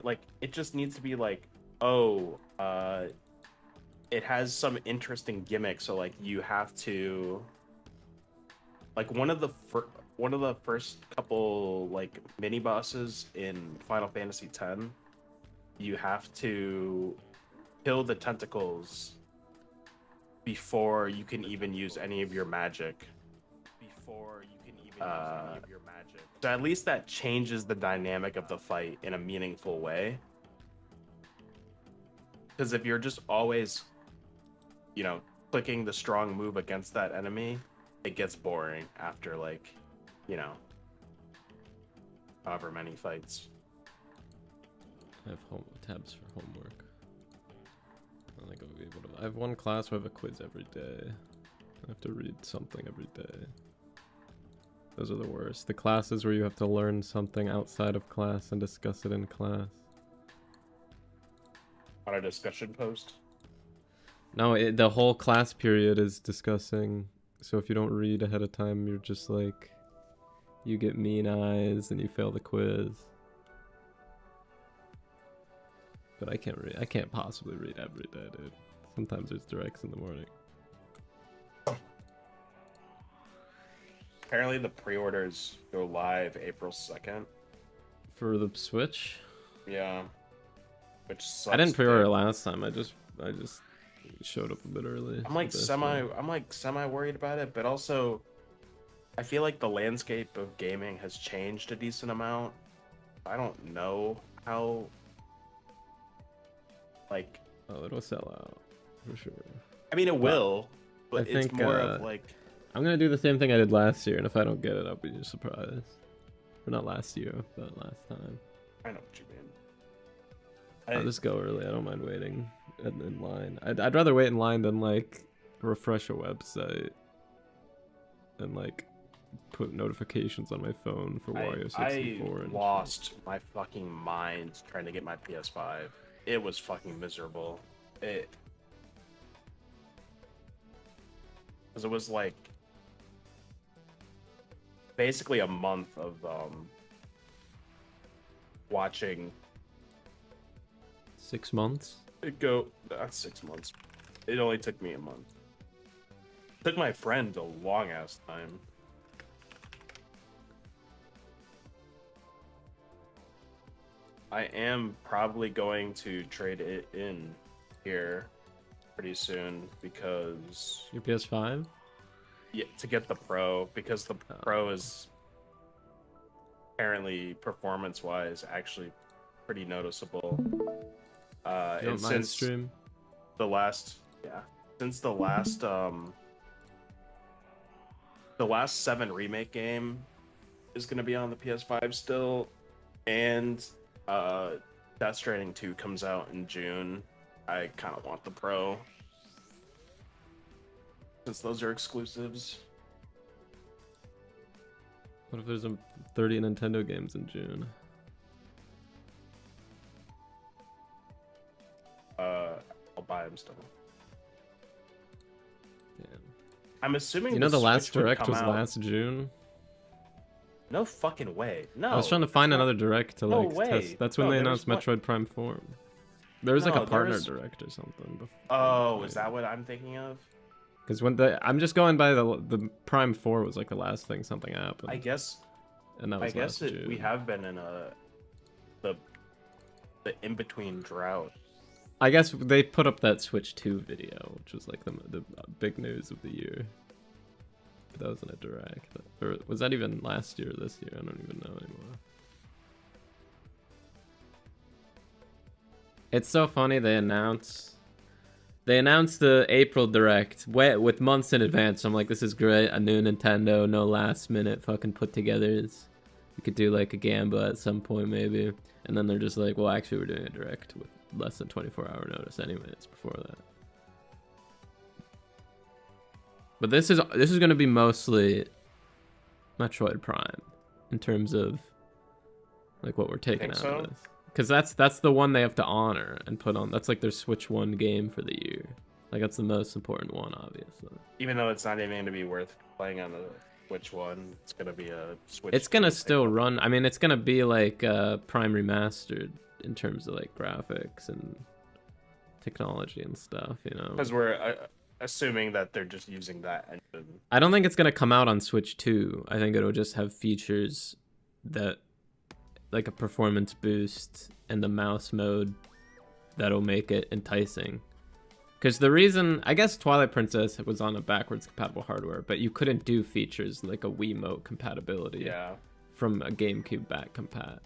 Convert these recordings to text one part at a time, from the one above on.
like it just needs to be like, oh, it has some interesting gimmick, so like you have to like one of the first couple like mini bosses in Final Fantasy X, you have to kill the tentacles before you can even use any of your magic. So at least that changes the dynamic of the fight in a meaningful way. Because if you're just always, you know, clicking the strong move against that enemy, it gets boring after like, you know, however many fights. I have tabs for homework. I think I'll be able to. I have one class where I have a quiz every day. I have to read something every day. Those are the worst. The classes where you have to learn something outside of class and discuss it in class. On a discussion post? No, the whole class period is discussing. So if you don't read ahead of time, you're just like, you get mean eyes and you fail the quiz. But I can't read. I can't possibly read every day, dude. Sometimes there's directs in the morning. Apparently the pre-orders go live April 2nd. For the Switch? Yeah. Which sucks. I didn't pre-order last time. I just showed up a bit early. I'm like semi worried about it, but also I feel like the landscape of gaming has changed a decent amount. I don't know how like it'll sell out for sure. I mean it will, but it's think, more of like I'm gonna do the same thing I did last year, and if I don't get it, I'll be surprised. Or not last year, but last time. I know what you mean. I'll just go early. I don't mind waiting in line. I'd rather wait in line than like refresh a website and like put notifications on my phone for Wario 64. I lost my fucking mind trying to get my PS5. It was fucking miserable. Because it was like basically a month of watching 6 months. That's 6 months. It only took me a month. It took my friend a long ass time. I am probably going to trade it in here pretty soon because your PS5? Yeah, to get the Pro, because the Pro is apparently performance-wise actually pretty noticeable. And since stream? the last 7 remake game is going to be on the PS5 still, and Death Stranding 2 comes out in June, I kind of want the Pro since those are exclusives. What if there's 30 Nintendo games in June? I'll buy them still. Damn. I'm assuming you know the last Switch would direct come was out. last June. No fucking way. No. I was trying to find another direct to No like way. test. That's when No, they there announced was one- Metroid Prime 4. There was like No, a there partner was- direct or something. Oh, is that what I'm thinking of? Because I'm just going by the Prime 4 was like the last thing something happened. I guess. And that was last June. We have been in the in between drought. I guess they put up that Switch 2 video, which was like the big news of the year. But that wasn't a direct. Or was that even last year or this year? I don't even know anymore. It's so funny they announced the April direct with months in advance. I'm like, this is great. A new Nintendo, no last minute fucking put togethers. We could do like a Gamba at some point maybe. And then they're just like, well, actually we're doing a direct with less than 24-hour notice anyways before that. But this is going to be mostly Metroid Prime in terms of like what we're taking out of this. Because that's the one they have to honor and put on. That's like their Switch 1 game for the year. Like that's the most important one, obviously. Even though it's not even going to be worth playing on the Switch 1, it's going to be a Switch. It's going to still run. I mean, it's going to be like Prime Remastered. in terms of like graphics and technology and stuff, you know. Because we're assuming that they're just using that engine. I don't think it's gonna come out on Switch 2. I think it'll just have features that, like a performance boost and the mouse mode, that'll make it enticing. Because the reason, I guess Twilight Princess was on a backwards compatible hardware, but you couldn't do features like a Wiimote compatibility from a GameCube back compat.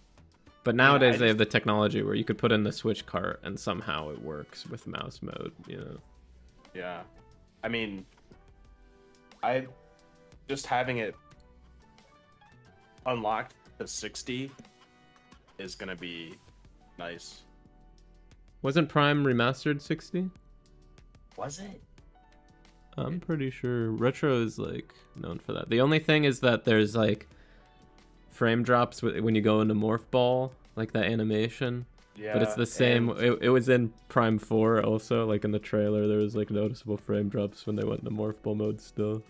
But nowadays they have the technology where you could put in the Switch cart and somehow it works with mouse mode, you know. Yeah. I mean, I just having it unlocked to 60 is gonna be nice. Wasn't Prime remastered 60? Was it? I'm pretty sure Retro is like known for that. The only thing is that there's like frame drops when you go into Morph Ball, like that animation. Yeah. But it's the same. It was in Prime 4 also. Like in the trailer, there was like noticeable frame drops when they went into Morph Ball mode still.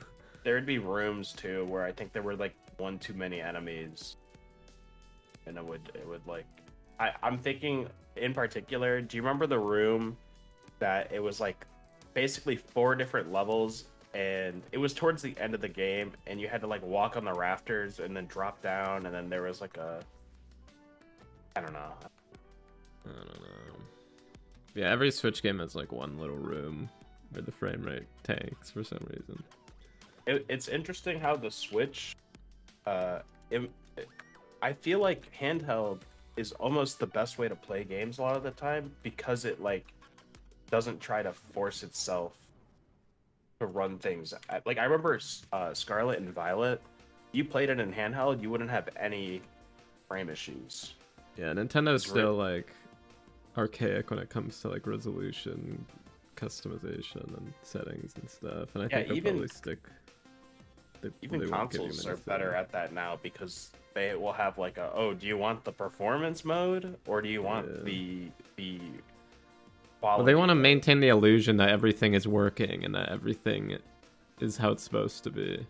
There would be rooms too where I think there were like one too many enemies, and it would like I'm thinking in particular. Do you remember the room that it was like basically 4 different levels, and it was towards the end of the game, and you had to like walk on the rafters and then drop down, and then there was like a I don't know. Yeah, every Switch game has like one little room where the frame rate tanks for some reason. It's interesting how the Switch, I feel like handheld is almost the best way to play games a lot of the time, because it like doesn't try to force itself to run things. Like I remember Scarlet and Violet, you played it in handheld, you wouldn't have any frame issues. Yeah, Nintendo's still like archaic when it comes to like resolution, customization, and settings and stuff. And I think they'll probably stick. Even consoles are better at that now, because they will have like do you want the performance mode or do you want the quality? Well, they want to maintain the illusion that everything is working and that everything is how it's supposed to be.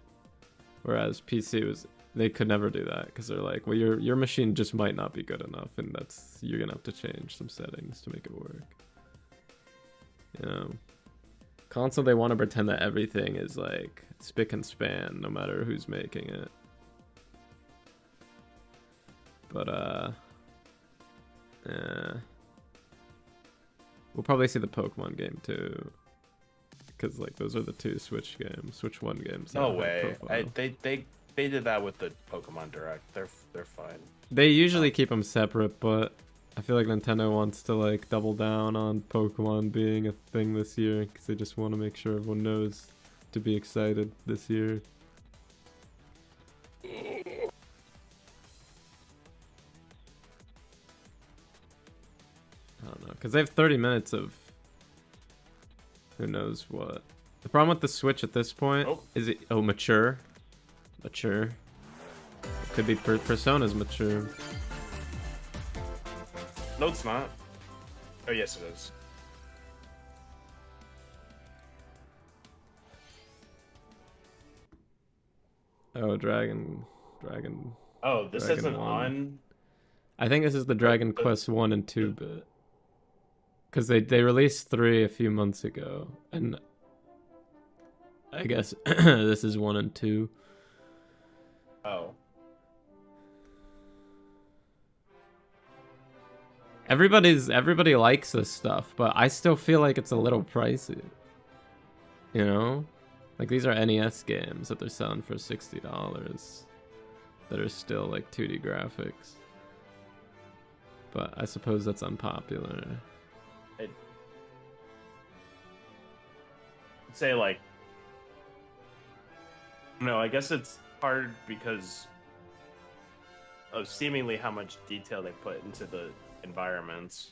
Whereas PC they could never do that, because they're like, well, your machine just might not be good enough, and you're gonna have to change some settings to make it work. You know, console, they want to pretend that everything is like spick and span, no matter who's making it. But yeah, we'll probably see the Pokemon game too, because like those are the 2 Switch 1 games. No way. They did that with the Pokemon Direct. They're fine. They usually keep them separate, but I feel like Nintendo wants to like double down on Pokemon being a thing this year, because they just want to make sure everyone knows to be excited this year. I don't know, because they have 30 minutes of who knows what. The problem with the Switch at this point is it mature. Mature. It could be Persona's mature. No, it's not. Oh, yes, it is. Oh, Dragon. Oh, this Dragon isn't 1. on. I think this is the Dragon Quest 1 and 2 bit. Because they released 3 a few months ago, and I guess this is 1 and 2. Oh. Everybody likes this stuff, but I still feel like it's a little pricey. You know? Like, these are NES games that they're selling for $60 that are still like 2D graphics. But I suppose that's unpopular. I'd say like, no, I guess it's hard because of seemingly how much detail they put into the environments.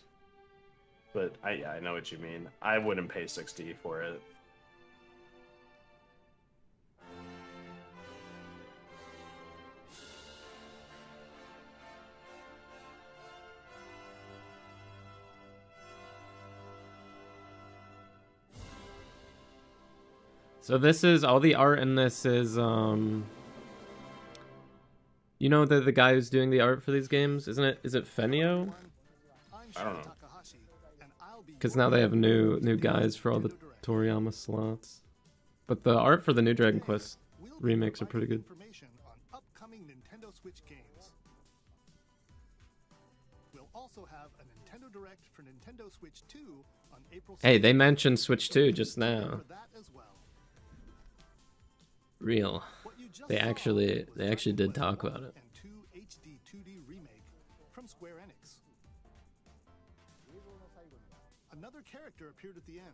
But I know what you mean. I wouldn't pay 60 for it. So this is all the art in this is you know the guy who's doing the art for these games, isn't it? Is it Fenio? I don't know. Because now they have new guys for all the Toriyama slots. But the art for the new Dragon Quest remakes are pretty good. Information on upcoming Nintendo Switch games. We'll also have a Nintendo Direct for Nintendo Switch 2 on April 6th. Hey, they mentioned Switch 2 just now. For that as well. Real. What you just They saw actually was did Dragon talk Quest about it. and 2 HD 2D remake from Square Enix. Another character appeared at the end.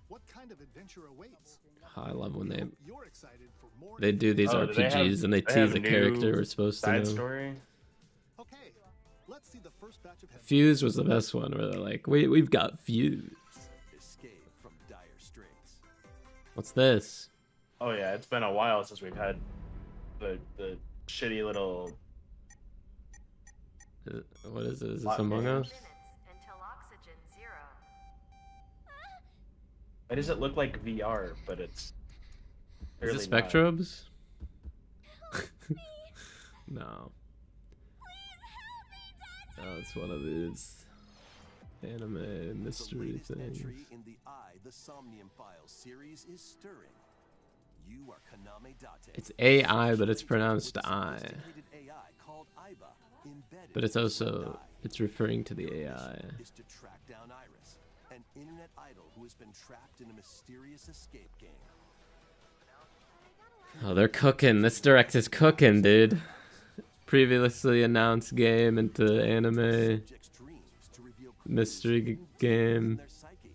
What kind of adventure awaits? I love when they You're excited for more they do these Oh, do they have- RPGs and they they have tease a new character we're supposed to Side know. story. Okay, let's see the first batch of Fuse was the best one where they're like, we've got Fuse. Escape from dire straits. What's this? Oh yeah, it's been a while since we've had the shitty little. What is it? Is this Lot Among games. Us? Until oxygen zero. Why does it look like VR, but it's. Is it clearly not. Spectrobes? No. Oh, it's one of these anime mystery The latest things. entry in the The Somnium Files series is stirring. You are Kaname Date. It's AI, but it's pronounced with a I. sophisticated AI called Aiba embedded But it's in also your eye. it's referring to the Your AI. mission is to track down Iris, an internet idol who has been trapped in a mysterious escape game. Oh, they're cooking. This direct is cooking, dude. Previously announced game into anime Subjects' dreams to reveal mystery clues game. in their psyche.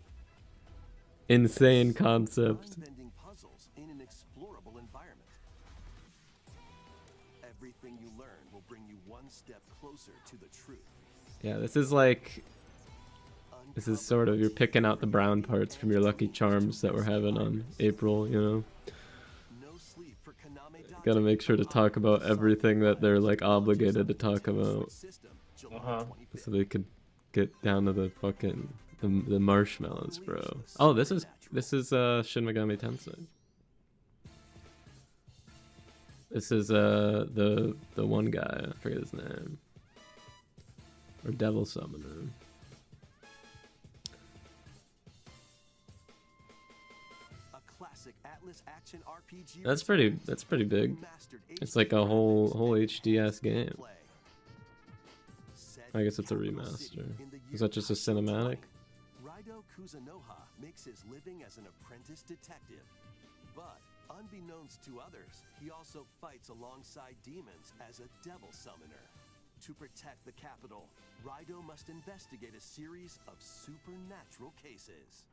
Insane concept. Mind-bending puzzles in an explorable environment. Everything you learn will bring you one step closer to the truth. Yeah, this is like this is sort of you're picking out the brown parts from your Lucky Charms that we're having on April, you know. No sleep for Kaname Date. Gotta make sure to talk about everything that they're like obligated to talk about, System, July Uh-huh. 25th. so they could get down to the fucking the marshmallows, bro. Oh, this is Shin Megami Tensei. This is the one guy, I forget his name. Or Devil Summoner. A classic Atlas action RPG That's pretty big. It's like a whole HDS game. I guess it's a remaster. Is that just a cinematic? Raido Kuzunoha makes his living as an apprentice detective. But unbeknownst to others, he also fights alongside demons as a devil summoner. To protect the capital, Raido must investigate a series of supernatural cases.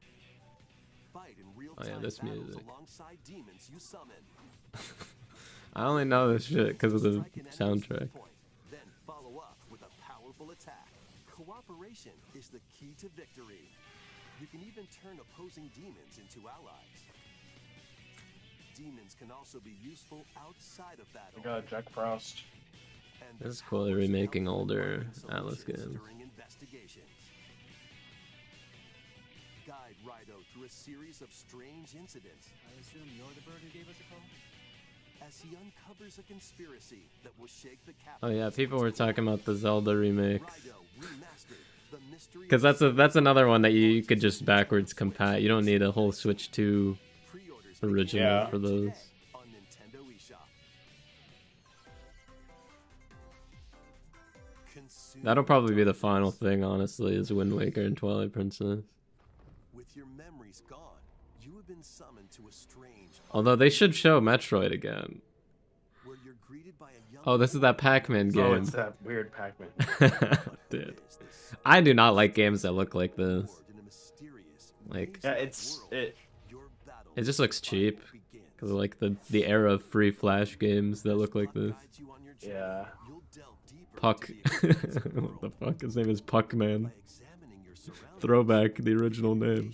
Fight in real-time Oh yeah, this battles music. alongside demons you summon. I only know this shit because of the Strike an enemy's soundtrack. weak point, then follow up with a powerful attack. Cooperation is the key to victory. You can even turn opposing demons into allies. Demons can also be useful outside of battle. We got Jack Frost. And This is the cool, they're powers remaking help older find Atlas solutions games. during investigations. Guide Raido through a series of strange incidents I assume you're the bird who gave us a call? as he uncovers a conspiracy that will shake the Oh capital. yeah, people were talking about the Zelda remake. Raido Remastered, the mystery Because that's another one that you could just backwards compat. You don't need a whole Switch 2 Pre-orders original Yeah. for those. today on Nintendo eShop. Consume That'll probably be the final thing, honestly, is Wind Waker and Twilight Princess. With your memories gone, you have been summoned to a strange Although they should show Metroid again. where you're greeted by a young Oh, this is that Pac-Man Oh, game. it's that weird Pac-Man. Dude. I do not like games that look like this. Like, Yeah, it's it. it just looks cheap. Cause of like the era of free Flash games that look like this. Yeah. Puck. What the fuck? His name is Puckman. Throwback, the original name.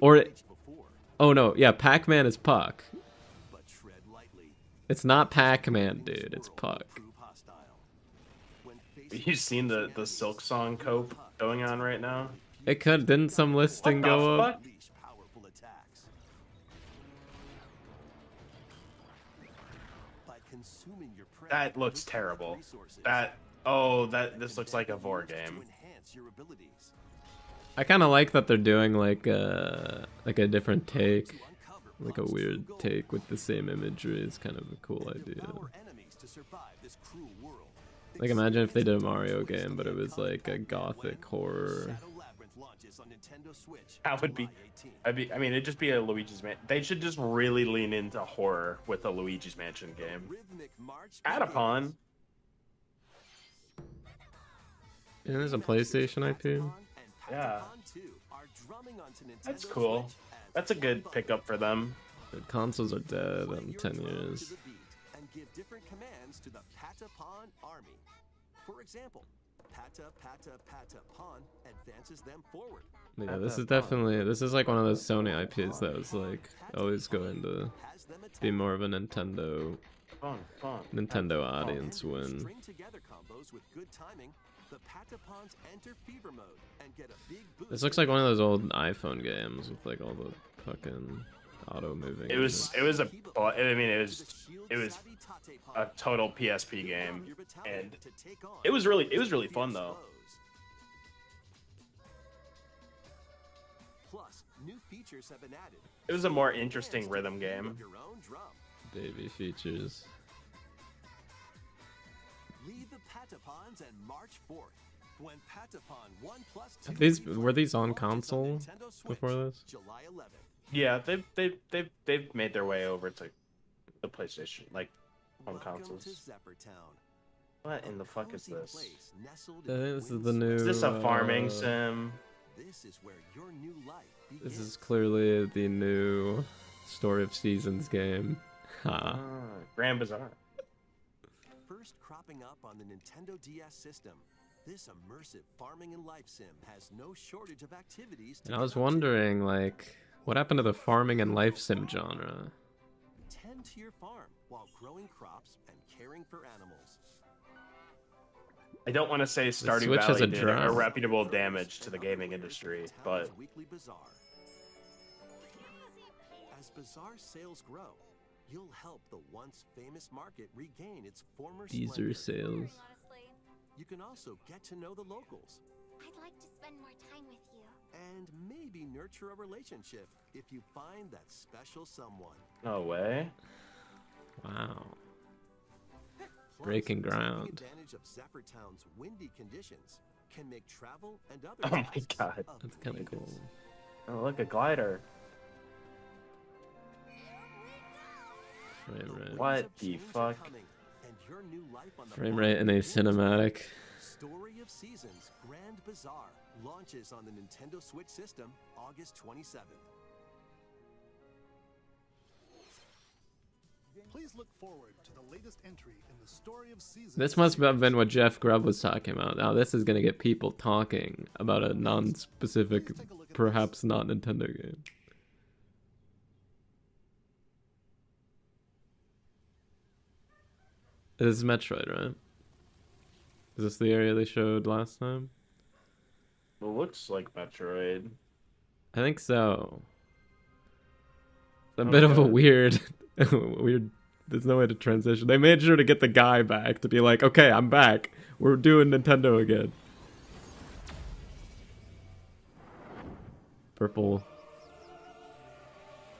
Or oh no, yeah, Pac-Man is Puck. It's not Pac-Man, dude. It's Puck. You seen the Silk Song cope going on right now? It could. Didn't some listing What the go up? fuck? That looks terrible. That Oh, this looks like a Vor game. To enhance your abilities. I kind of like that they're doing like a different take, To uncover like a Pun's weird true goal. take with the same imagery. It's kind of a cool idea. Devour enemies to survive this cruel world. Like imagine if they did a Mario game, but it was like a gothic horror. Shadow Labyrinth launches on Nintendo Switch. That would be. July 18th. I mean, it'd just be a Luigi's Man. They should just really lean into horror with a Luigi's Mansion game. Rhythmic march Patapon. begins. And there's a PlayStation IP. Patapon and Yeah. Patapon 2 are drumming onto That's Nintendo cool. Switch as That's a good fun pickup for them. The consoles are dead Play in your 10 drone to years. the beat and give different commands to the Patapon army. For example, Patapon advances them forward. Yeah, this is definitely, this is like one of those Sony IPs that was like always going to Has them be attack. more of a Nintendo audience And with win. string together combos with good timing, the Patapons enter fever mode and get a big boost. This looks like one of those old iPhone games with like all the fucking auto moving. It was a. I mean, it was a total PSP game, and it was really fun though. Plus, new features have been added. It was a more interesting rhythm game. Your own drum. baby features. Lead the Patapons and march forth. When Patapon 1 plus 2 Were these on launches console Nintendo Switch, before this? July 11th. Yeah, they've made their way over to the PlayStation, like on Welcome consoles. to Zephyr-Town. What in the fuck is Cozy this? place nestled I in think this is windswept- the new. Is this a farming uh, sim? This is where your new life This begins. is clearly the new Story of Seasons game. Ha. Grand Bazaar. First cropping up on the Nintendo DS system. This immersive farming and life sim has no shortage of activities to And I was get up to. wondering, like, what happened to the farming and life sim genre? Tend to your farm while growing crops and caring for animals. I don't want to say Stardew Switch has Valley a did drum. irreparable damage to the gaming industry, but Town's Weekly Bazaar. As Bazaar sales grow, you'll help the once famous market regain its former Deezer splendor. sales. Honestly, You can also get to know the locals I'd like to spend more time with you. and maybe nurture a relationship if you find that special someone. no way. Wow. Plus, Breaking taking ground. advantage of Zephyr-Town's windy conditions can make travel and other Oh my tasks God. a That's kind of breeze. cool. Oh, look, a glider. Frame rate. Winds What of the change are fuck? coming, and your new life on the Frame farm rate in a begins. cinematic. Story of Seasons Grand Bazaar launches on the Nintendo Switch system August 27th. Please look forward to the latest entry in the Story of Seasons. This must have been what Jeff Grubb was talking about. Now this is gonna get people talking about a non-specific, perhaps not Nintendo game. This is Metroid, right? Is this the area they showed last time? It looks like Metroid. I think so. A bit of a Okay. weird, weird. There's no way to transition. They made sure to get the guy back to be like, okay, I'm back. We're doing Nintendo again. Purple.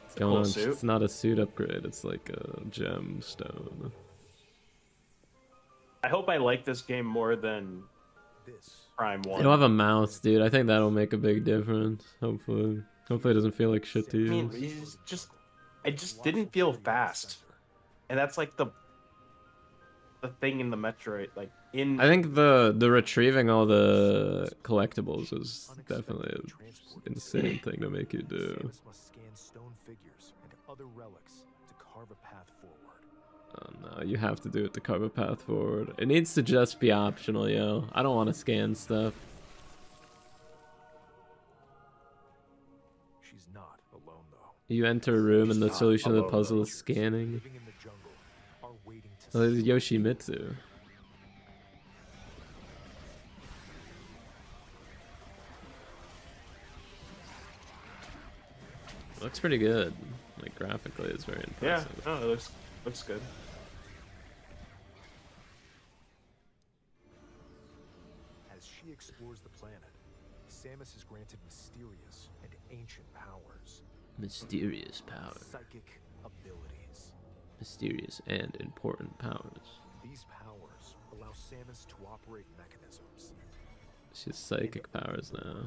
It's going cool on. suit. It's not a suit upgrade. It's like a gemstone. I hope I like this game more than Prime 1. It'll have a mouse, dude. I think that'll make a big difference. Hopefully, it doesn't feel like shit to I mean, use. I just didn't feel fast, and that's like the thing in the Metroid. Like in, I think the retrieving all the collectibles is definitely an insane thing to make you do. Samus must scan stone figures and other relics to carve a path forward. Oh no, you have to do it to carve a path forward. It needs to just be optional, yo. I don't want to scan stuff. She's not alone though. You enter a room and the not solution to the alone, puzzle though. is scanning. Living in the jungle are waiting to Oh, this is see Yoshimitsu. Looks pretty good. Like graphically, it's very yeah, impressive. no, it looks good. As she explores the planet, Samus is granted mysterious and ancient powers. Mysterious powers. Psychic abilities. Mysterious and important powers. These powers allow Samus to operate mechanisms. She's psychic powers now.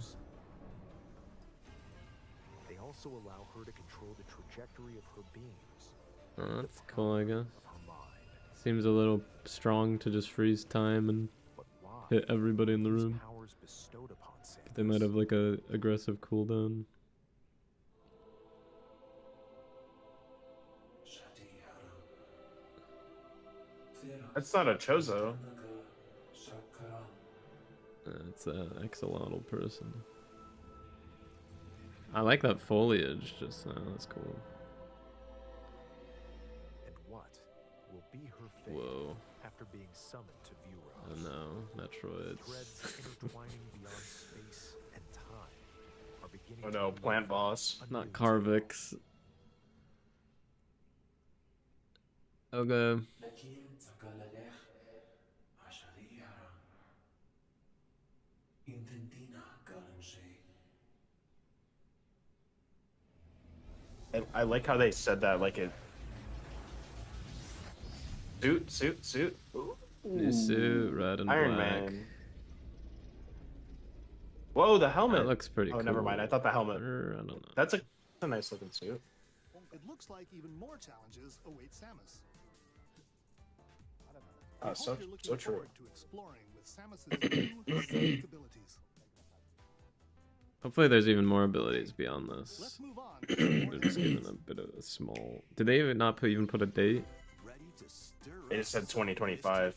They also allow her to control the trajectory of her beams. Oh, that's cool, I guess. Of her mind. Seems a little strong to just freeze time and But why? hit everybody in the These room. powers bestowed upon Samus. They might have like a aggressive cooldown. That's not a Chozo. It's an axolotl person. I like that foliage just now. That's cool. And what will be her fate Whoa. after being summoned to Oh Vuros? no, Metroids. Threads intertwining beyond space and time are beginning Oh to no, weave plant boss. a Not new Carvix. Okay. I like how they said that, like it. Suit. Ooh. New suit, red and Iron black. Man. Whoa, the helmet. That looks pretty cool. Never mind. I thought the helmet. I don't know. That's a nice looking suit. It looks like even more challenges await Samus. Oh, I so hope you're looking so true. forward to exploring with Samus's new psychic abilities. Hopefully there's even more abilities beyond Let's this. move on. They're just giving a bit of a small... Did they even not even put a date? Ready to stir It up said some 2025.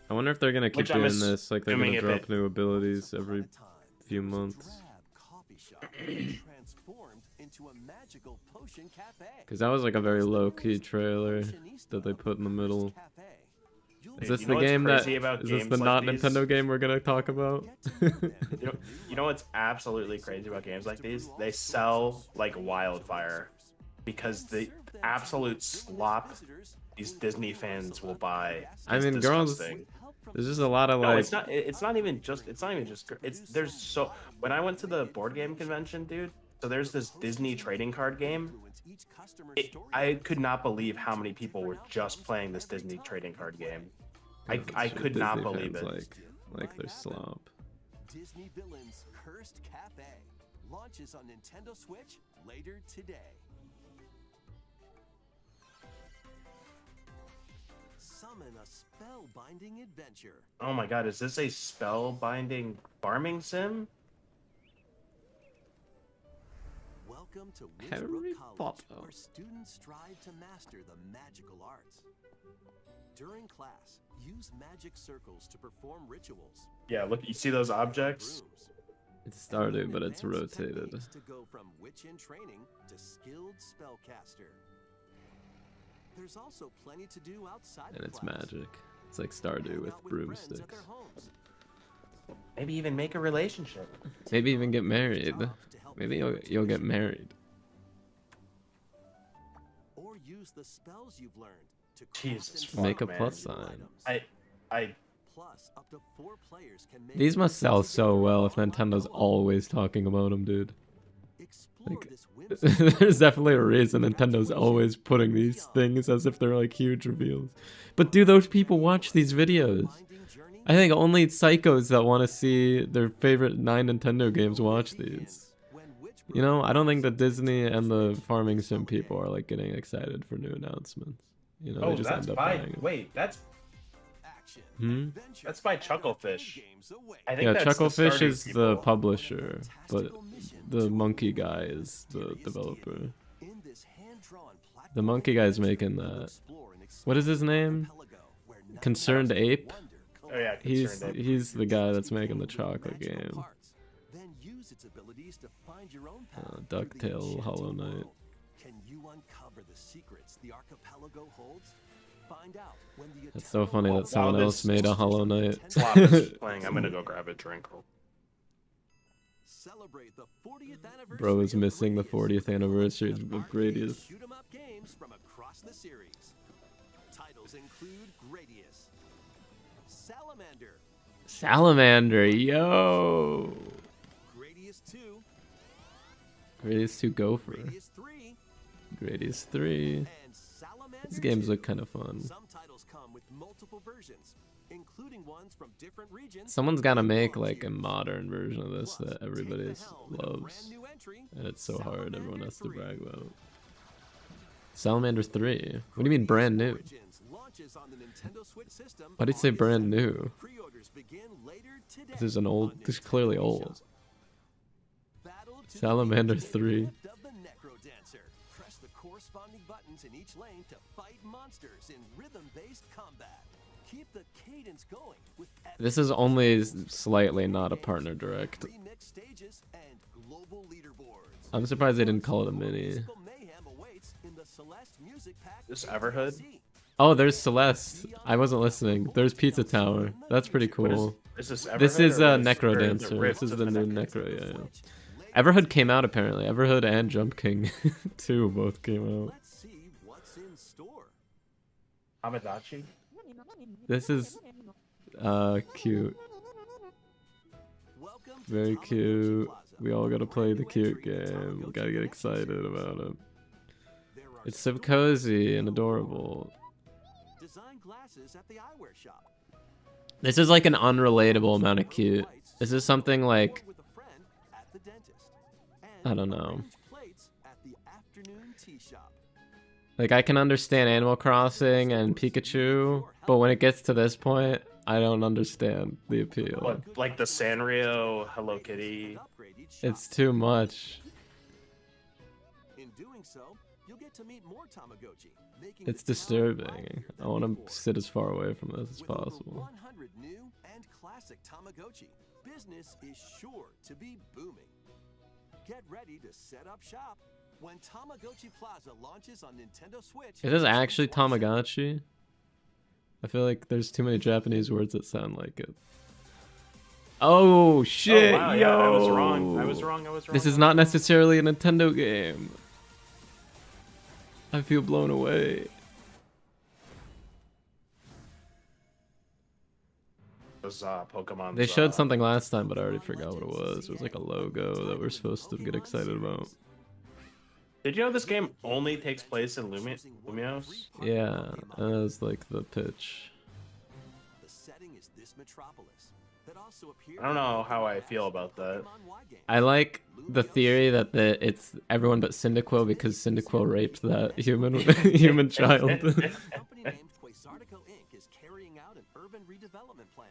I wonder if they're gonna keep Which I'm doing this, like they're assuming gonna if drop it- new abilities Once upon every a time, few there was a months. drab coffee shop that transformed into a magical potion cafe. Because that was like a very It's the low-key most trailer fashionista that they of put in the first middle. cafe. You'll Is Dude, this you the know what's game that... crazy about Is this games the like not these? Nintendo game we're gonna talk about? get to know them in You know, new you know what's absolutely crazy about games like these? They sell like wildfire because the absolute slop these Disney fans will buy. I is mean, girls, disgusting. there's just a lot of No, like... it's not. It's not even just. It's not even just. It's there's so. When I went to the board game convention, dude. So there's this Disney trading card game. I could not believe how many people were just playing this Disney trading card game. I Sure, could not Disney believe fans it. like their slop. Disney Villains Cursed Cafe launches on Nintendo Switch later today. Summon a spellbinding adventure. Oh my god, is this a spellbinding farming sim? Welcome to Harry Wizbrook College, Potter. where students strive to master the magical arts. During class, use magic circles to perform rituals. Yeah, look, you see those objects? Rooms. It's Stardew, but Learn it's advanced rotated. techniques to go from witch in training to skilled spellcaster. There's also plenty to do outside And of it's class. magic. It's like Stardew Hang with out friends at broomsticks. their homes. Maybe even make a relationship. Maybe even get married. Jobs to help Maybe with you'll get motivation. married. Or use the spells you've learned to craft Jesus and fuck, Make a man. plus sell sign. items. I Plus, up to 4 players can make These must sell so well if online Nintendo's co-op. always talking about them, dude. Explore like, this whimsical There's definitely a reason Nintendo's always putting these things as if they're like huge reveals. But do those people watch these videos? binding journey I think only psychos that want to see their favorite 9 Nintendo games watch these. begins when Witchbrook You know, I don't think the College Disney and the first farming sim holiday. people are like getting excited for new announcements. You know, oh, they just that's end up by buying it. wait, that's Action, Hmm? adventure, That's by and the Chucklefish. fun games await. I think Yeah, that's the Chucklefish starting is the people. publisher, but Fantastical mission the to monkey unleash guy is the mysterious developer. deity. In this hand-drawn The platform monkey guy's adventure, making you'll that. explore and What is his explore an name? archipelago where none Concerned of us Ape? wonder Oh yeah, He's Concerned Ape. he's the guy that's making the Magical chocolate game. parts. Then use its abilities to find your own path through the DuckTale, enchanted Hollow Knight. world. Can you uncover the secrets the archipelago holds? Find out when the That's so funny that eternal someone While else this made a Hollow Knight. Slop is playing. I'm gonna go grab a drink. Celebrate the 40th anniversary Bro is of missing the Gradius, 40th anniversary with of arcade Gradius. shoot 'em up games from across the series. Titles include Gradius, Salamander, Salamander, yo. Gradius 2, Gradius 2 Gopher. Gradius 3, Gradius 3. and Salamander These games 2. look kind of fun. Some titles come with multiple versions, including ones from different regions. Someone's gotta and make like a frontiers. modern version of this Plus, that take everybody the helm with a loves. brand new entry, And it's so hard, everyone Salamander has to 3. brag about. Salamander 3? What do you mean brand new? Origins launches on the Nintendo Switch system Why'd it say August brand 2nd. new? Pre-orders begin later today This is an old, on this is clearly Nintendo old. eShop. Battle to the Salamander legendary 3. gift of the Necro Dancer. Press the corresponding buttons in each lane to fight monsters in rhythm-based combat. Keep the cadence going with This is only slightly not a partner direct. remix stages and global leaderboards. I'm surprised they didn't call it a mini. Musical mayhem awaits in the Celeste Music Pack This ATC. Everhood? Oh, there's Celeste. I wasn't listening. There's Pizza Tower. That's pretty cool. Is this This Everhood is or is- Necro or the Dancer. Rift This is of the new Necro? Necro, yeah. Everhood came out apparently. Everhood and Jump King 2 both came out. Let's see what's in store. Tamagotchi? This is cute. Welcome to Very Tamagotchi cute. Plaza. We all gotta play the Brand new cute entry in game. We Tamagotchi gotta get Nexus excited series. about it. There are It's so stories cozy and to tell. adorable. Design glasses at the eyewear shop. This is like an unrelatable amount of cute. This is something like, With a friend at the dentist. I And don't know. arrange plates at the afternoon tea shop. Like I can understand Animal Crossing and Pikachu, but when it gets to this point, I don't understand the appeal. What, like the Sanrio Hello Kitty? Upgrade each shop. It's too much. In doing so, you'll get to meet more Tamagotchi, making It's the town disturbing. livelier I than want to before. sit as far away from this as With over possible. 100 new and classic Tamagotchi, business is sure to be booming. Get ready to set up shop when Tamagotchi Plaza launches on Nintendo Switch. Is this actually June 22nd. Tamagotchi? I feel like there's too many Japanese words that sound like it. Oh shit, Oh, wow, yo! yeah, I was wrong. I was wrong. This is not necessarily a Nintendo game. I feel blown away. Those Pokemon. They showed something last time, but I already forgot what it was. It was like a logo that we're supposed to get excited about. Did you know this game only takes place in Lumios? Yeah, that was like the pitch. The setting is this metropolis that also appeared I don't know in how I the feel about that. Pokemon Y game. I like the theory that it's everyone but Cyndaquil because Cyndaquil raped that human child. A company named Quasartico Inc. is carrying out an urban redevelopment plan.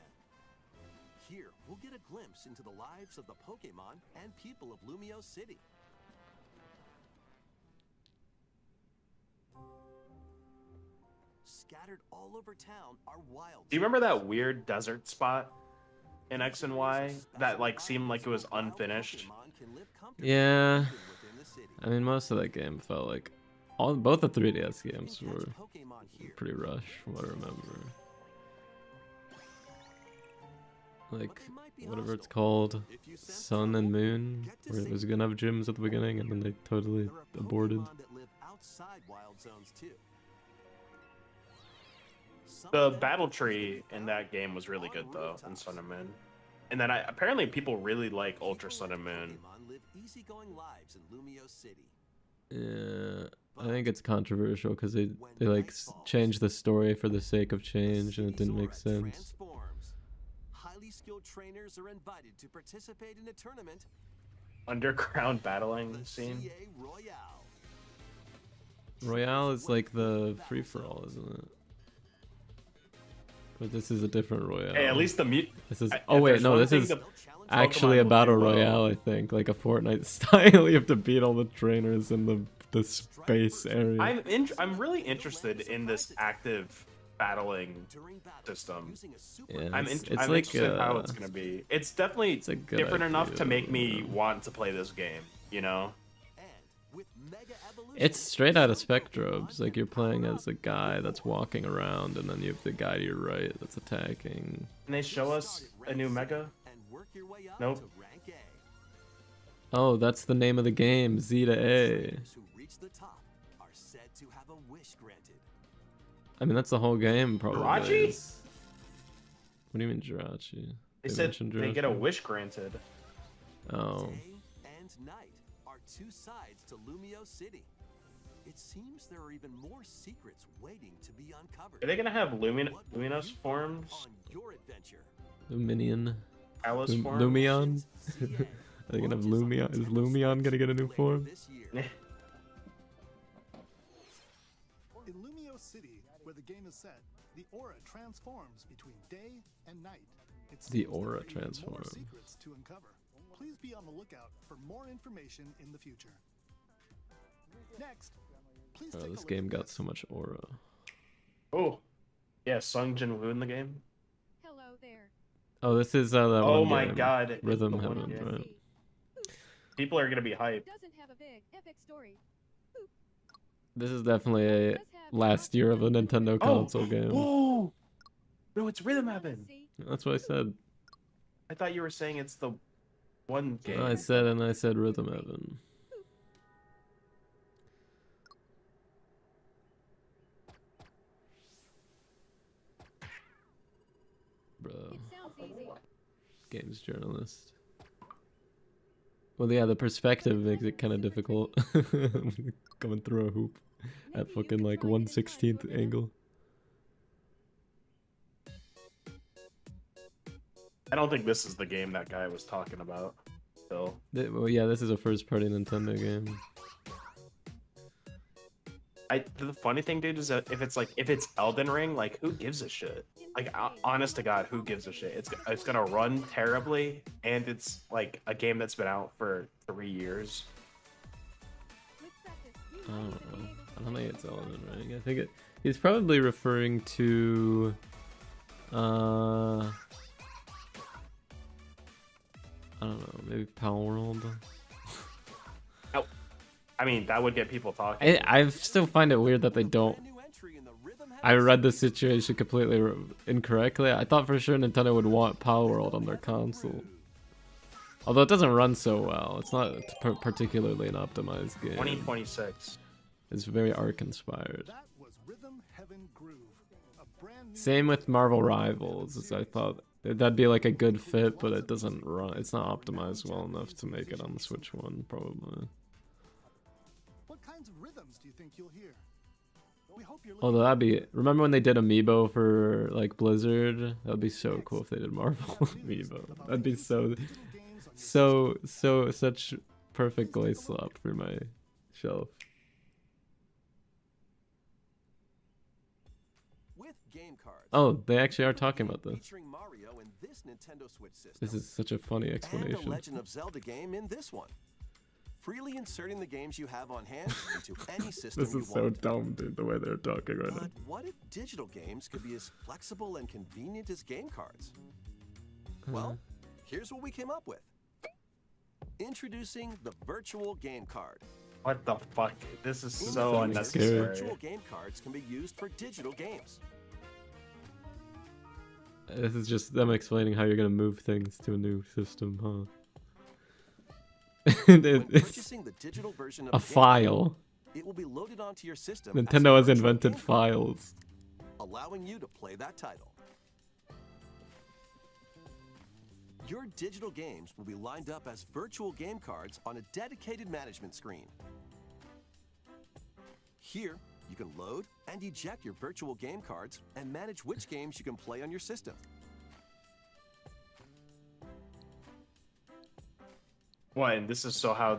Here, we'll get a glimpse into the lives of the Pokemon and people of Lumio City. Scattered all over town are wild. Do you remember that weird desert spot in X and Y that like seemed like it was unfinished? Yeah, I mean most of that game felt like both the 3DS games were pretty rushed from what I remember. Like whatever it's called, Sun and Moon, where it was gonna have gyms at the beginning and then they totally aborted. The battle tree in that game was really good though in Sun and Moon. And then apparently people really like Ultra Sun and Moon. Yeah, I think it's controversial because they like changed the story for the sake of change and it didn't make sense. Highly skilled trainers are invited to participate in a tournament. Underground battling The scene. CA Royale. Royale is like the free for all, isn't it? But this is a different Royale. Hey, at least the This is. if Oh wait, there's no, one this thing is the actually a Pokemon battle will do well- royale. I think, like a Fortnite style. You have to beat all the trainers in the space area. I'm really interested in this active battling During battle, system. using a super Yeah, I'm it's I'm like interested in how it's gonna be. It's definitely it's a good different enough to idea, make me yeah. want to play this game. You know? and with Mega Evolution, It's straight out of Spectrobes. Like you're playing as a guy that's walking around, and then you have the guy to your right that's attacking. Can they show us a new Mega? and work your way up Nope. to rank A. Oh, that's the name of the game, Z to A. Trainers who reach the top are said to have a wish granted. I mean, that's the whole game, probably. Jirachi? What do you mean Jirachi? They said mentioned they get a Jirachi? wish granted. Oh. Day and night are two sides to Lumio City. It seems there are even more secrets waiting to be uncovered. Are they gonna have What will Luminos you forms? find on your adventure? Luminion. Alice forms? Lumion? CN, Are they gonna have launches on Lumion? Is Nintendo Lumion gonna Switch get a new later form? this year. In Lumio City, where the game is set, the aura transforms between day and night. It The seems there aura are even more transform. secrets to uncover. Please be on the lookout for more information in the future. Next, please Oh, take a this look game at got this. so much aura. Oh, yeah, Sung Jin Woo in the game. Hello there. Oh, this is that Oh one my game. god, it's Rhythm the one Heaven, game. right? People are gonna be hyped. Doesn't have a big epic story. This is definitely a Does have last year of a Nintendo console game. Oh, no, it's Rhythm Heaven. That's what I said. I thought you were saying it's the one game. I said Rhythm Heaven. Bro, It sounds easy. games journalist. Well, yeah, the perspective makes it kind of difficult. Coming through a hoop at Maybe you fucking could like try getting 1/16th time to a angle. I don't think this is the game that guy was talking about. Still, Well, yeah, this is a first-party Nintendo game. the funny thing, dude, is that if it's Elden Ring, like who gives a shit? Like honest to God, who gives a shit? It's gonna run terribly, and it's like a game that's been out for 3 years. With practice, you I might don't even be know. able to I don't think it's fix Elden it. Ring. I think he's probably referring to I don't know, maybe Power World. I mean, that would get people talking. I still find it weird that they don't. Brand new entry in the Rhythm Heaven I read the series. situation completely incorrectly. I thought for sure Nintendo would want Power World on their console. Although it doesn't run so well. It's not particularly an optimized game. 2026. It's very Ark inspired. That was Rhythm Heaven Groove, a brand new Same with Marvel Rivals. As I thought that'd be like a good fit, but it doesn't run. It's not optimized well enough to make it on the Switch One, probably. What kinds of rhythms do you think you'll hear? We hope you're Although that'd be. Remember when they did Amiibo for like Blizzard? That'd be so cool if they did Marvel Amiibo. That'd be such perfect glaze slop for my shelf. With game cards. Oh, they actually are talking about this. Featuring Mario in this Nintendo Switch system. This is such a funny And a explanation. Legend of Zelda game in this one. Freely inserting the games you have on hand into any system This you is so want. dumb, dude, the way they're talking right now. But what if digital games could be as flexible and convenient as game cards? Well, here's what we came up with. Introducing the Virtual Game Card. What the fuck? This is In the so future, unnecessary. Virtual game cards can be used for digital games. This is just them explaining how you're gonna move things to a new system, huh? When It's purchasing the digital version of a the game, file. it will be loaded onto your system. as a Nintendo has virtual invented game card, files. allowing you to play that title. Your digital games will be lined up as virtual game cards on a dedicated management screen. Here, you can load and eject your virtual game cards and manage which games you can play on your system. What? And this is so how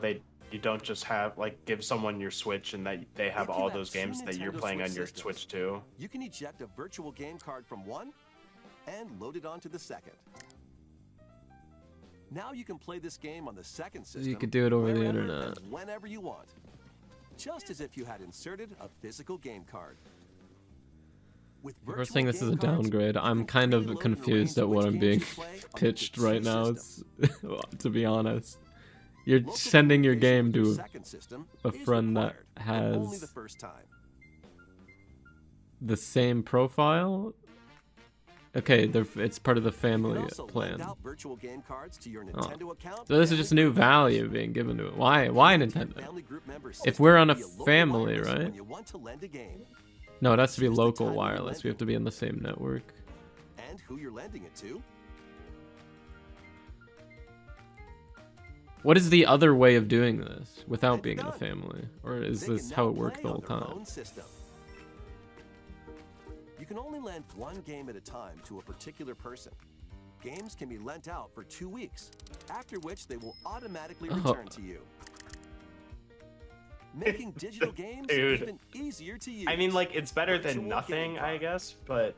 you don't just have like give someone your Switch and that they have If you all have those two games that you're Nintendo playing Switch on your systems, Switch too. You can eject a virtual game card from one and load it onto the second. Now you can play this game on the second system. could do it over the wherever internet. and whenever you want. Just as if you had inserted a physical game card. With If we're virtual saying this is a game cards, downgrade, you I'm can kind freely of load and confused arrange at what which I'm games being you play on the pitched right two now. systems. It's, to be honest, you're Local sending your communication game with your to second system a is friend that required, but only has the first time. the same profile. Okay, it's part of the You can family also plan. lend out virtual game cards to your Nintendo account. So this is and just new with your value being given to it. Why Nintendo? family group member If system we're on a via local family, wireless right? when you want to lend a game. No, it has to be Choose the local time when you wireless. lend We have to be in the same network. and who you're lending it to. What is the other way of doing this without And being in a done. family? Or is They can this now how it worked play the on whole their time? own system. You can only lend one game at a time to a particular person. Games can be lent out for 2 weeks, after which they will automatically Oh. return to you. Making digital games Dude. even easier to use. I mean, like, it's better Virtual than nothing, game I card. guess, but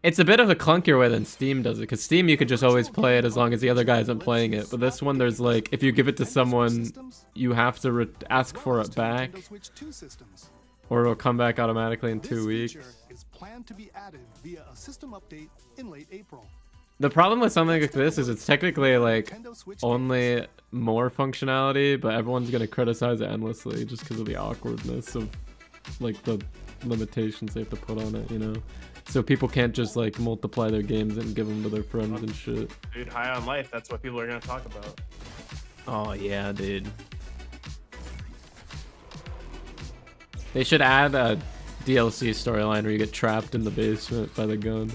It's a bit of a clunkier way than Steam does it, because Steam you could just always play it as long as the other guy isn't playing it. But this one, there's like, if you give it to someone, you have to ask for it back, Nintendo Switch 2 systems. or it'll come back automatically in This 2 weeks. feature is planned to be added via a system update in late April. The problem with something like this is it's technically like Nintendo Switch only games. more functionality, but everyone's gonna criticize it endlessly just because of the awkwardness of like the limitations they have to put on it, you know? So people can't just like multiply their games and give them to their friends and shit. dude, High on Life, that's what people are gonna talk about. Oh yeah, dude. They should add a DLC storyline where you get trapped in the basement by the gun.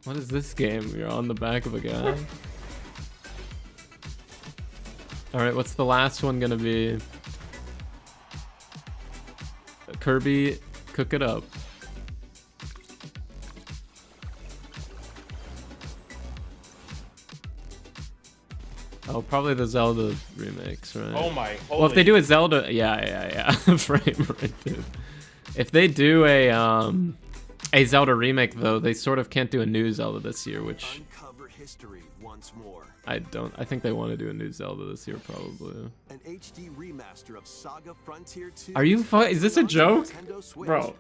What is this game? You're on the back of a guy. Alright, what's the last one gonna be? Kirby, cook it up. Oh, probably the Zelda remakes, right? Oh my, Well, if they do a Zelda, yeah, frame rate, dude. If they do a Zelda remake though, they sort of can't do a new Zelda this year, which Uncover history once more. I think they want to do a new Zelda this year, probably. An HD remaster of Saga Frontier 2. Are you is this a joke? Nintendo Switch. Bro.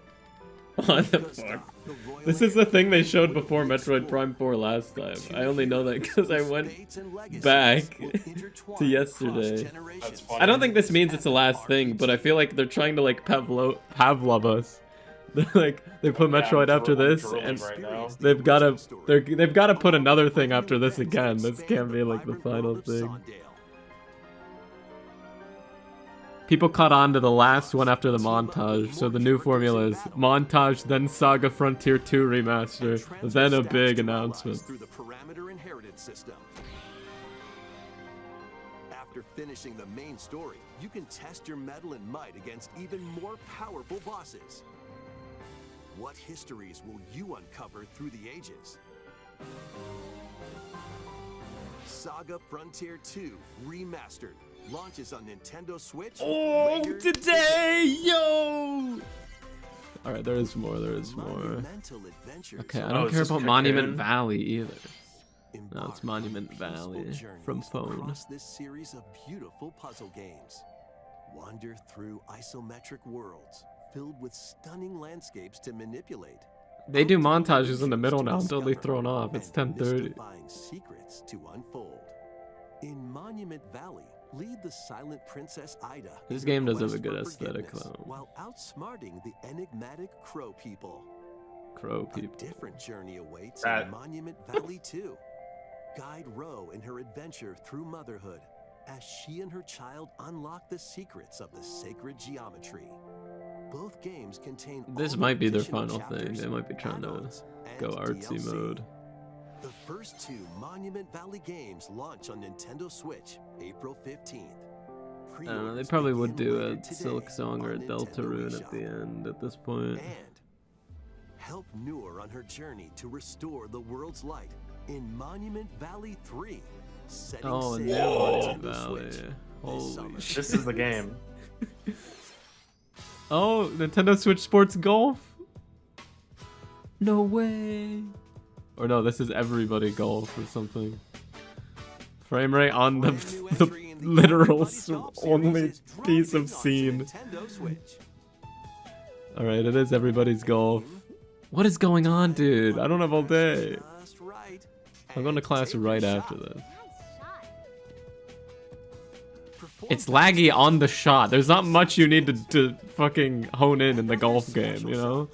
What the fuck? This is the thing they showed before Metroid Prime 4 last time. I only know that because I went back to yesterday. That's funny. I don't think this means it's the last thing, but I feel like they're trying to like Pavlov us. They're like they put Metroid after this, and right now. they've got to put another thing after this again. This can't be like the final thing. People caught on to the last one after the montage, so the new formula is montage, then Saga Frontier 2 remaster, then a big announcement. Through the parameter inherited system. After finishing the main story, you can test your mettle and might against even more powerful bosses. What histories will you uncover through the ages? Saga Frontier 2 Remastered launches on Nintendo Switch. Oh, later today, yo! Alright, there is more. Monumental adventures Okay, I Oh, don't is care this about Cocoon? Monument Valley either. No, it's Embark Monument on peaceful Valley from journeys phone. across this series of beautiful puzzle games. Wander through isometric worlds filled with stunning landscapes to manipulate. They do montages in the middle now. I'm totally thrown off. It's and 10:30. mystifying secrets to unfold. In Monument Valley, lead the silent Princess Ida. This in game her does have a quest good for aesthetic, forgiveness, though. while outsmarting the enigmatic Crow people. Crow A people. different journey awaits That- in Monument Valley 2. Guide Ro in her adventure through motherhood as she and her child unlock the secrets of the sacred geometry. Both games contain This all might be their additional final thing. chapters, They might be trying to add-ons, go and artsy DLC. mode. The first two Monument Valley games launch on Nintendo Switch April 15th. I don't know, they Pre-orders probably would begin do later a today Silk Song or a on Deltarune Nintendo at the eShop. end at this point. And help Noor on her journey to restore the world's light in Monument Valley 3. Setting Oh, sail now on Monument Nintendo Valley. Switch this Holy summer. shit. This is the game. Oh, Nintendo Switch Sports Golf? No way. Or no, this is Everybody Golf or something. Frame rate on the, Brand new the entry in the literal Everybody's Golf series only is piece dropping of onto scene. Nintendo Switch. Alright, it is Everybody's Golf. What is going on, dude? I don't have all day. Just right. I'm going to And class take your right shot. after this. Nice shot. Perform It's laggy on the shot. There's not much you need to fucking hone in the golf game, you know?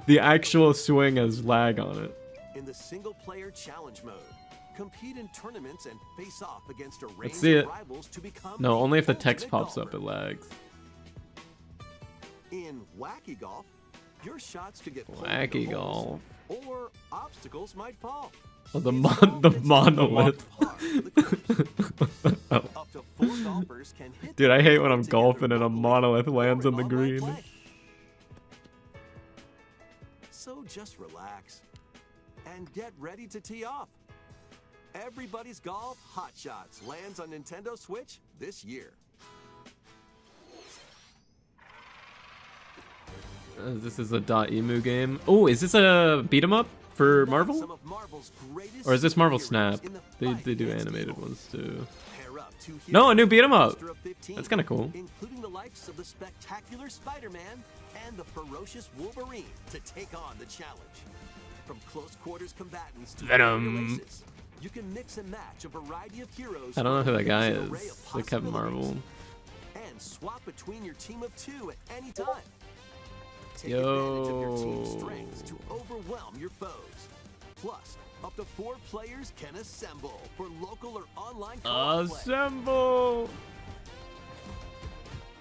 The actual swing has lag on it. in the single-player challenge mode. Compete in tournaments and face off against a range see of it. rivals to become No, the only if the text ultimate pops up, golfer. it lags. In wacky golf, your shots could get pulled Wacky into holes, golf. or obstacles might fall. Oh, the It's the golf that's monolith. par for the course. Up to 4 golfers can hit Dude, the I hate when ball I'm together golfing and a locally monolith or lands on the online green. play. So just relax and get ready to tee off. Everybody's Golf Hot Shots lands on Nintendo Switch this year. This is a .emu game. Oh, is this a beat 'em up for Marvel? Some of Marvel's greatest Or is this Marvel superheroes Snap? in the They fight do against animated evil. ones too. Pair up 2 No, a new heroes beat 'em with a up. roster of 15, That's kinda cool. Including the likes of the spectacular Spider-Man and the ferocious Wolverine to take on the challenge. From close quarters combatants to Venom. warrior races, you can mix and match a variety of heroes. I don't know who that guy with an array is. of The Kevin Marvel. possibilities. And swap between your team of 2 at any time. Take Yo. advantage of your team's strengths to overwhelm your foes. Plus, up to 4 players can assemble for local or online co-op play. Assemble!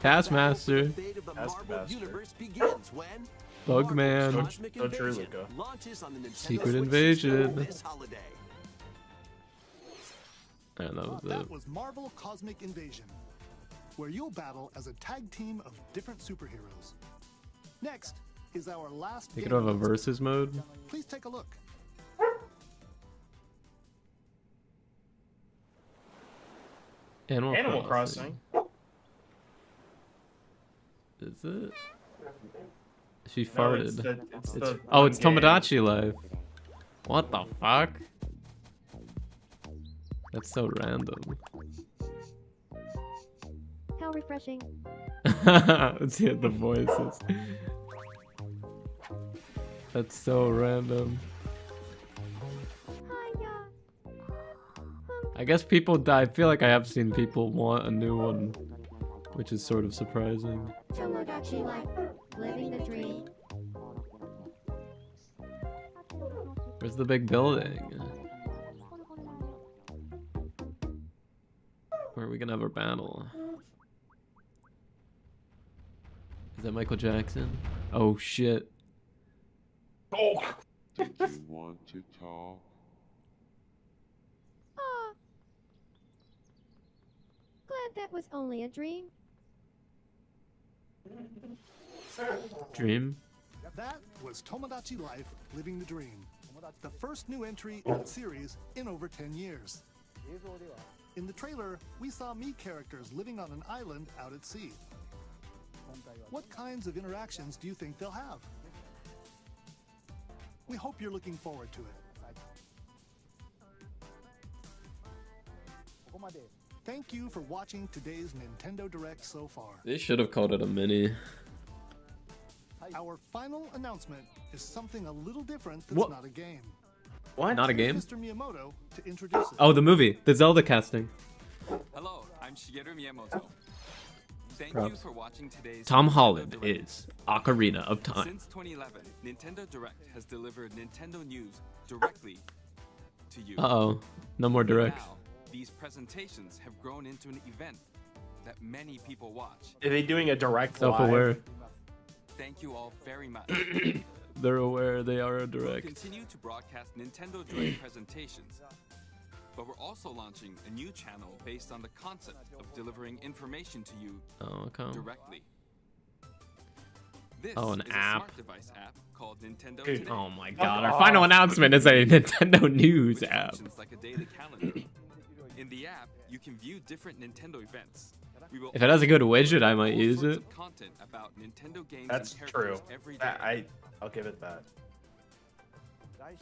Taskmaster. The fate of the Marvel Taskmaster. universe begins when Bugman. Marvel's Cosmic Don't you, Invasion Luca. launches on the Nintendo Secret Switch Invasion. system this holiday. And that was That it. was Marvel Cosmic Invasion, where you'll battle as a tag team of different superheroes. Next is our last They could game have a announcement. versus mode. Please take a look. Animal Crossing. Is it? She No, farted. it's It's- the oh, it's game. Tomodachi Life. What the fuck? That's so random. How refreshing. Let's hear the voices. That's so random. Hiya. I guess people die. I feel like I have seen people want a new one, which is sort of surprising. Tomodachi Life. Living the dream. Where's the big building? Where are we gonna have our battle? Is that Michael Jackson? Oh shit. Oh, Did you want to talk? Ah. Glad that was only a dream. Dream? That was Tomodachi Life Living the Dream, the first new entry in the series in over 10 years. In the trailer, we saw Mii characters living on an island out at sea. What kinds of interactions do you think they'll have? We hope you're looking forward to it. Thank you for watching today's Nintendo Direct so far. They should have called it a mini. Our final announcement is something a little different that's What? not a game. what? Not a game? Mr. Miyamoto to introduce it. Oh, the movie, the Zelda casting. Hello, I'm Shigeru Miyamoto. Thank Props. you for watching today's Tom Nintendo Holland Direct. is Ocarina of Time. Since 2011, Nintendo Direct has delivered Nintendo news directly to you. Uh-oh, no more directs. Now, these presentations have grown into an event that many people watch. Are they doing a direct Self-aware. live? Thank you all very much. They're aware they are a We'll direct. continue to broadcast Nintendo Direct presentations, but we're also launching a new channel based on the concept of delivering information to you Oh, okay. directly. This Oh, an is a app. smart device app called Nintendo Dude, Today. Oh my Fuck god, our off. final announcement is a Nintendo News Which app. functions like a daily calendar. In the app, you can view different Nintendo events. We will If it has a good also widget, provide I might all use sorts it. of content about Nintendo games That's and true. characters every day. I'll give it that.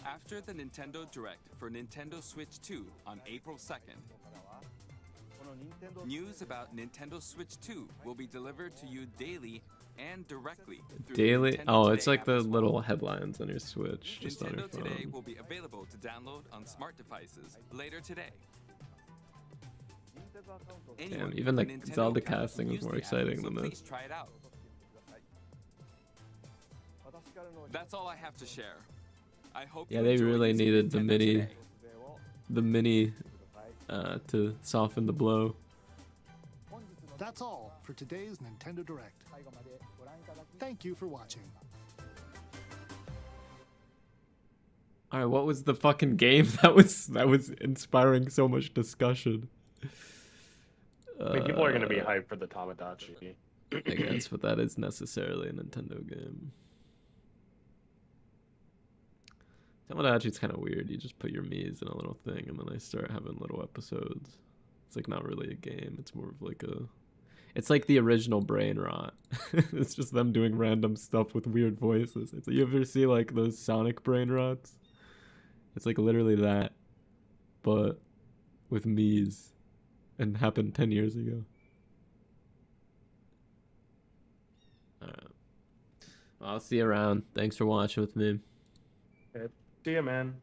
After the Nintendo Direct for Nintendo Switch 2 on April 2nd, news about Nintendo Switch 2 will be delivered to you daily and directly through the Daily? Nintendo Oh, Today it's like app the as well. little headlines on your Switch, just on your Nintendo Today phone. will be available to download on smart devices later today. Anyone even with the a Nintendo Zelda account casting can is use more the app, exciting so than please this. try it out. That's all I have to share. I hope Yeah, you they enjoyed really using needed the Nintendo mini. Today. the mini to soften the blow. That's all for today's Nintendo Direct. Thank you for watching. All right, what was the fucking game that was inspiring so much discussion? I think people are gonna be hyped for the Tamagotchi. I guess, but that is necessarily a Nintendo game. Tamagotchi's kind of weird. You just put your Mii's in a little thing, and then they start having little episodes. It's like not really a game. It's more of like a... It's like the original Brain Rot. It's just them doing random stuff with weird voices. You ever see like those Sonic Brain Rots? It's like literally that, but with Mii's, and happened 10 years ago. Alright. Well, I'll see you around. Thanks for watching with me. Okay. See ya, man.